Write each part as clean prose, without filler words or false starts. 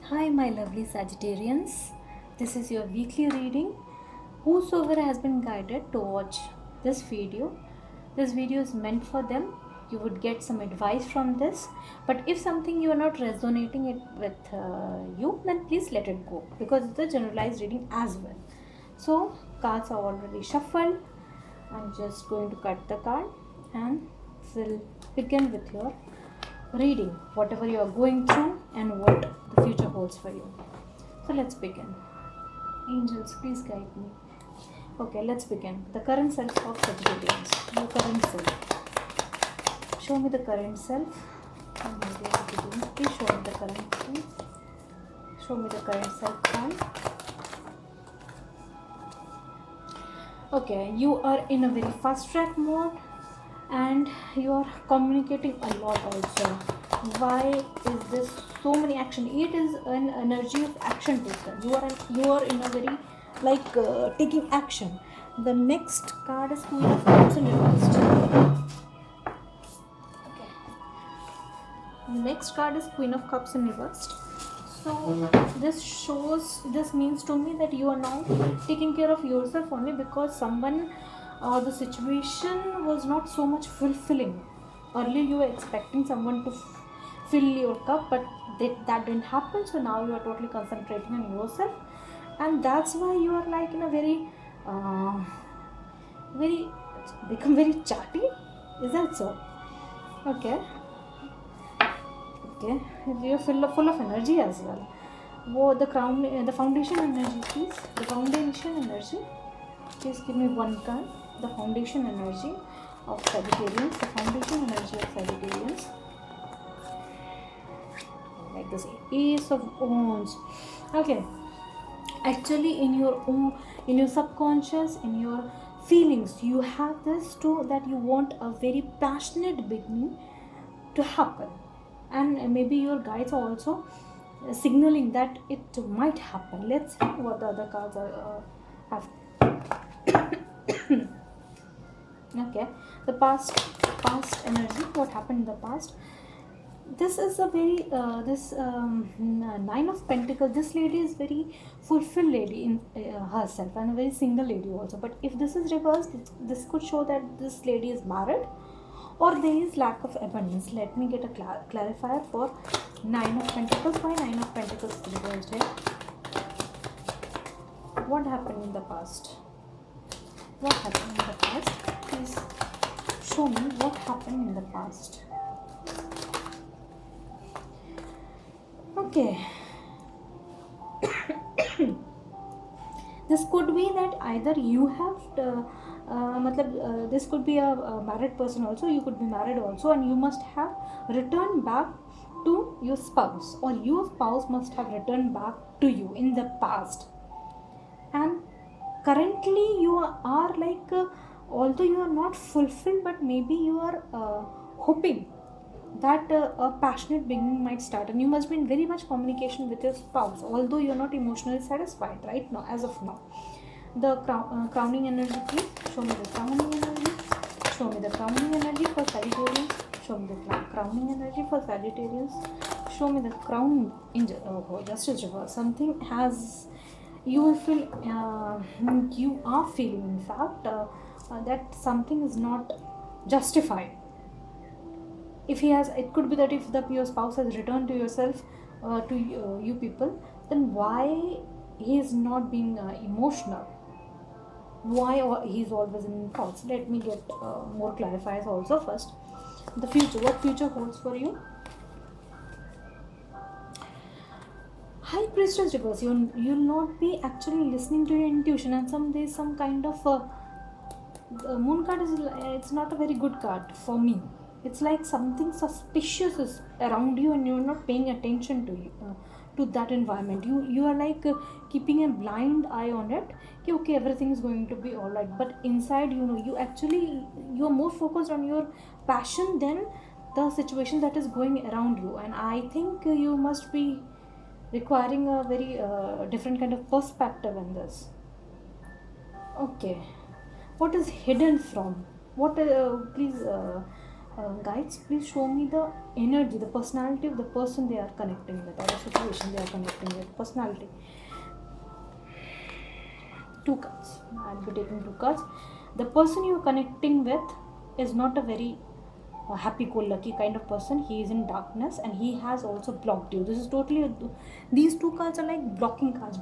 Hi, my lovely Sagittarians. This is your weekly reading. Whosoever has been guided to watch this video is meant for them. You would get some advice from this. But if something you are not resonating it with you, then please let it go because it's a generalized reading as well. So, cards are already shuffled. I'm just going to cut the card and we'll begin with your reading whatever you are going through and what the future holds for you. So let's begin. Angels, please guide me. Okay, let's begin. The current self of Sagittarius. Your current self. Show me the current self. Please show me the current self. Show me the current self card. Okay, you are in a very fast track mode and you are communicating a lot also. Why is this so many action? It is an energy of action taker. You are in a very taking action. The next card is Queen of Cups in reversed. Okay. The next card is Queen of Cups in reversed. So this means to me that you are now taking care of yourself only because someone or the situation was not so much fulfilling. Earlier you were expecting someone to fill your cup, but that didn't happen. So now you are totally concentrating on yourself, and that's why you are like in a very become very chatty. Is that so? Okay. Okay, you're full of energy as well. The foundation energy, please. The foundation energy. Please give me one card. The foundation energy of Sagittarians. The foundation energy of Sagittarians. Like this, Ace of Wands. Okay. Actually, in your subconscious, in your feelings, you have this too, that you want a very passionate beginning to happen, and maybe your guides are also signaling that it might happen. Let's see what the other cards are have. Okay, the past energy, what happened in the past. This is a very Nine of Pentacles. This lady is very fulfilled lady in herself, and a very single lady also. But if this is reversed, this could show that this lady is married or there is lack of abundance. Let me get a clarifier for Nine of Pentacles. Why Nine of Pentacles is reversed here? What happened in the past? What happened in the past? Please show me what happened in the past. Okay. This could be that either you have this could be a married person also. You could be married also, and you must have returned back to your spouse, or your spouse must have returned back to you in the past. And currently you are although you are not fulfilled, but maybe you are hoping that a passionate beginning might start, and you must be in very much communication with your spouse, although you're not emotionally satisfied right now, as of now. The crowning energy, please show me the crowning energy. Show me the crowning energy for Sagittarius. Show me the crowning energy for Sagittarius. Show me the crown in justice reverse. Something has, you will feel you are feeling in fact that something is not justified. If he has, it could be that if your spouse has returned to yourself, to you people, then why he is not being emotional? Why he's always in thoughts? Let me get more clarifiers also first. The future, what future holds for you? High Priestess reverse. You'll not be actually listening to your intuition, and there's some kind of the moon card is, it's not a very good card for me. It's like something suspicious is around you and you're not paying attention to that environment. You are like keeping a blind eye on it. Okay, everything is going to be all right, but inside, you are more focused on your passion than the situation that is going around you. And I think you must be requiring a very different kind of perspective in this. Okay, what is hidden from? What please guides, please show me the energy, the personality of the person they are connecting with, or the situation they are connecting with. Personality. 2 cards. I'll be taking 2 cards. The person you are connecting with is not a very happy-go-lucky kind of person. He is in darkness, and he has also blocked you. This is totally. These 2 cards are like blocking cards.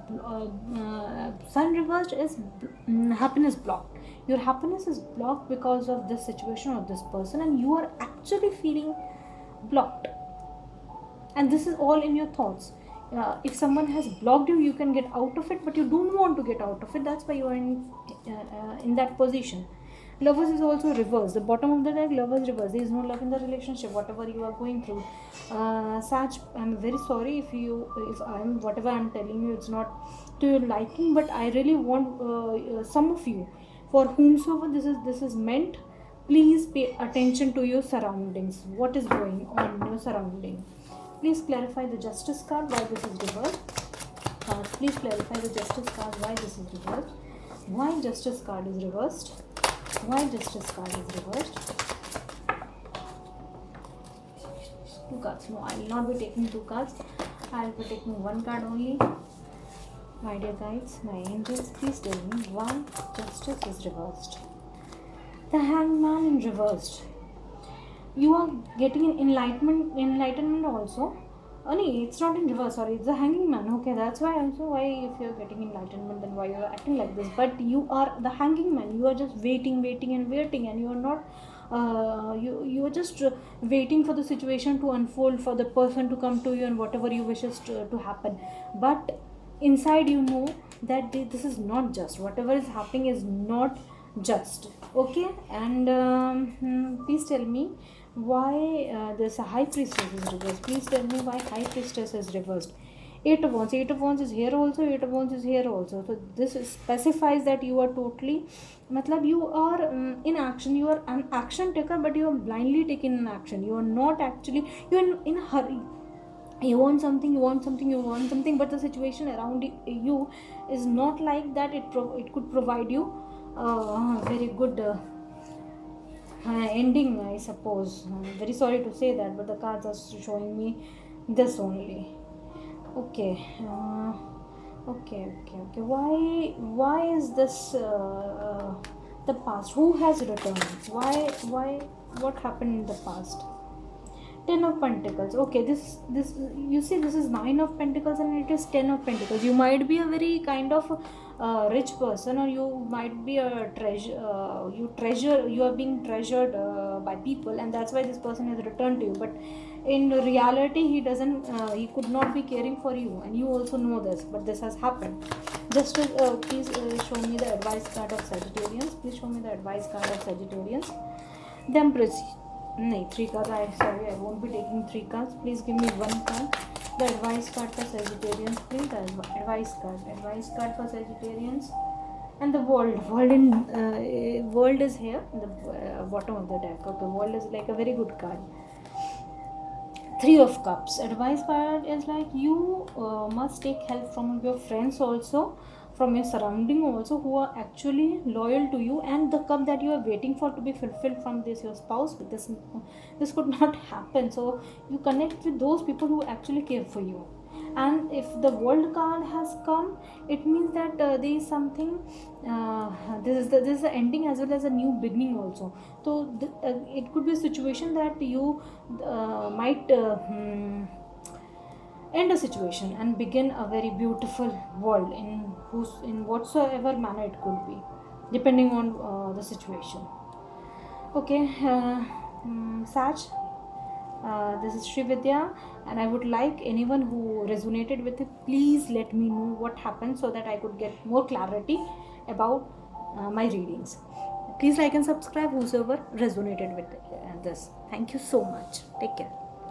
Sun reversed is happiness blocked. Your happiness is blocked because of this situation or this person, and you are actually feeling blocked. And this is all in your thoughts. If someone has blocked you, you can get out of it, but you don't want to get out of it. That's why you are in that position. Lovers is also reversed. The bottom of the deck, lovers reverse. There is no love in the relationship, whatever you are going through. Sag, I'm very sorry if I'm whatever I'm telling you, it's not to your liking, but I really want some of you, for whomsoever this is meant, please pay attention to your surroundings. What is going on in your surrounding? Please clarify the Justice card, why this is reversed. Please clarify the Justice card, why this is reversed. Why Justice card is reversed? Why Justice card is reversed? 2 cards. No, I will not be taking 2 cards. I will be taking 1 card only. My dear guides, my angels, please tell me why Justice is reversed. The Hangman in reversed. You are getting an enlightenment also. Oh, no, it's not in reverse, sorry, it's the Hanging Man. Okay, that's why also why if you're getting enlightenment, then why you're acting like this. But you are the Hanging Man. You are just waiting, and you are not. You are just waiting for the situation to unfold, for the person to come to you, and whatever you wishes to happen. But inside you know that this is not just. Whatever is happening is not just. Okay, and please tell me why this High Priestess is reversed. Please tell me why High Priestess is reversed. 8 of Wands. 8 of Wands is here also. 8 of Wands is here also. So this specifies that you are totally, matlab you are in action. You are an action taker, but you are blindly taking an action. You are not actually. You are in a hurry. You want something, but the situation around you is not like that. It could provide you very good ending, I suppose. I'm very sorry to say that, but the cards are showing me this only. Okay. Okay. Why is this the past? Who has returned? Why? What happened in the past? 10 of Pentacles. Okay, this you see, this is 9 of Pentacles and it is 10 of Pentacles. You might be a very kind of rich person, or you might be a treasure. You are being treasured by people, and that's why this person has returned to you. But in reality, he doesn't. He could not be caring for you, and you also know this. But this has happened. Just please show me the advice card of Sagittarians. Please show me the advice card of Sagittarians. Then proceed. No, 3 cards. Sorry, I won't be taking 3 cards. Please give me 1 card. The advice card for Sagittarians, please. The advice card for Sagittarians. And the world is here in the bottom of the deck. Okay, world is like a very good card. 3 of Cups. Advice card is like you must take help from your friends also, from your surrounding also, who are actually loyal to you, and the cup that you are waiting for to be fulfilled from your spouse. But this could not happen, so you connect with those people who actually care for you. And if the world card has come, it means that there is something. This is the ending as well as a new beginning also. So it could be a situation that you might end a situation and begin a very beautiful world in whatsoever manner it could be, depending on the situation. Okay, Sag, this is Sri Vidya, and I would like anyone who resonated with it, please let me know what happened so that I could get more clarity about my readings. Please like and subscribe whosoever resonated with this. Thank you so much. Take care.